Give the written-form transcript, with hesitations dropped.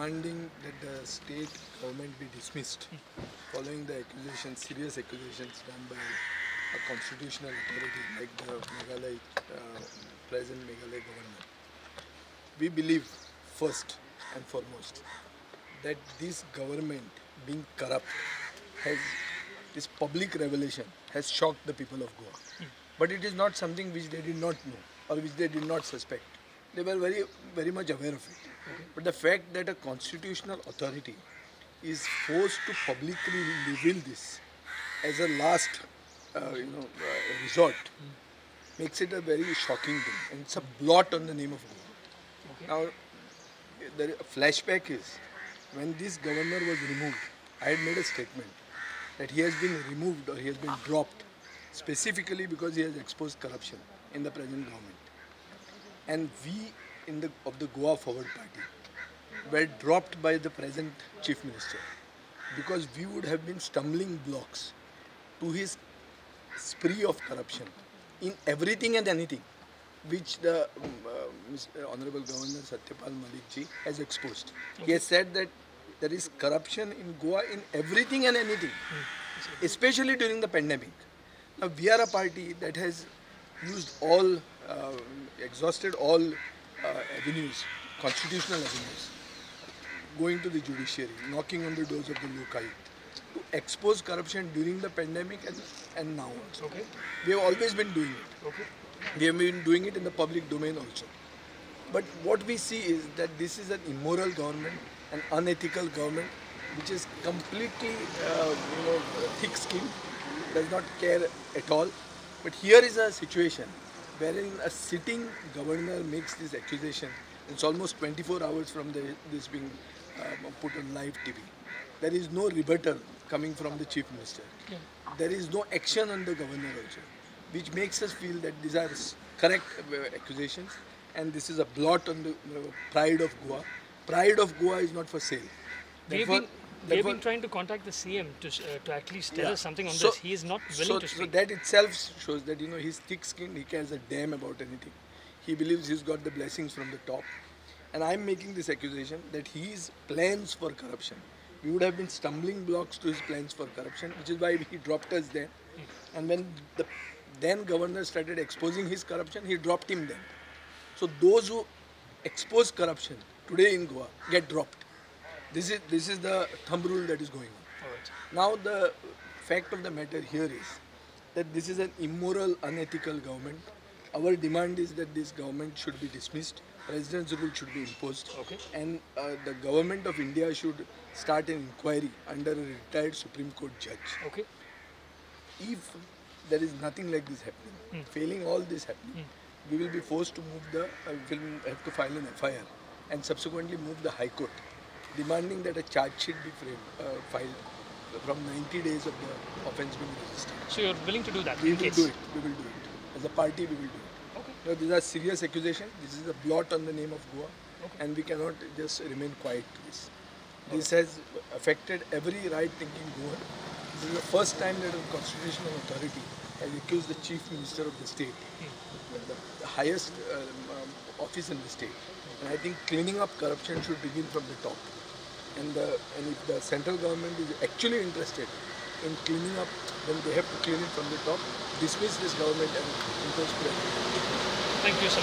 demanding that the state government be dismissed following the accusations, serious accusations done by a constitutional authority like the Meghalaya, present Meghalaya government. We believe first and foremost that this government being corrupt has, this public revelation has shocked the people of Goa. But it is not something which they did not know or which they did not suspect. They were very much aware of it. But the fact that a constitutional authority is forced to publicly reveal this as a last, resort makes it a very shocking thing, and it's a blot on the name of Goa. Now, the flashback is when this governor was removed, I had made a statement that he has been removed or he has been dropped specifically because he has exposed corruption in the present government. And we of the Goa Forward Party were dropped by the present Chief Minister because we would have been stumbling blocks to his spree of corruption in everything and anything which the Honorable Governor Satyapal Malik ji has exposed. He has said that there is corruption in Goa in everything and anything, especially during the pandemic. Now we are a party that has used exhausted all avenues, constitutional avenues, going to the judiciary, knocking on the doors of the Lokayukt to expose corruption during the pandemic and now also. Okay. We have always been doing it. Okay. We have been doing it in the public domain also. But what we see is that this is an immoral government, an unethical government, which is completely, thick-skinned, does not care at all. But here is a situation wherein a sitting governor makes this accusation. It's almost 24 hours from this being put on live TV. There is no rebuttal coming from the Chief Minister. Yeah. There is no action on the governor also, which makes us feel that these are correct accusations and this is a blot on the pride of Goa. Pride of Goa is not for sale. We have been trying to contact the CM to at least tell us something on this. He is not willing to speak. So that itself shows that he's thick-skinned. He cares a damn about anything. He believes he's got the blessings from the top. And I'm making this accusation that his plans for corruption, we would have been stumbling blocks to his plans for corruption, which is why he dropped us then. And when the then governor started exposing his corruption, he dropped him then. So those who expose corruption today in Goa get dropped. This is the thumb rule that is going on. All right. Now the fact of the matter here is that this is an immoral, unethical government. Our demand is that this government should be dismissed, President's rule should be imposed, Okay. and the government of India should start an inquiry under a retired Supreme Court judge. Okay. If there is nothing like this happening, failing all this happening, we will be forced to move we'll have to file an FIR and subsequently move the High Court, demanding that a charge sheet be filed from 90 days of the offence being registered. So you're willing to do that? We in will case? do it. We will do it. As a party, we will do it. Okay. Now, these are serious accusations. This is a blot on the name of Goa, Okay. and we cannot just remain quiet to this. This has affected every right-thinking Goan. This is the first time that a constitutional authority has accused the Chief Minister of the state, the highest office in the state. And I think cleaning up corruption should begin from the top. And if the central government is actually interested in cleaning up, then they have to clean it from the top, dismiss this government and impose president. Thank you, sir.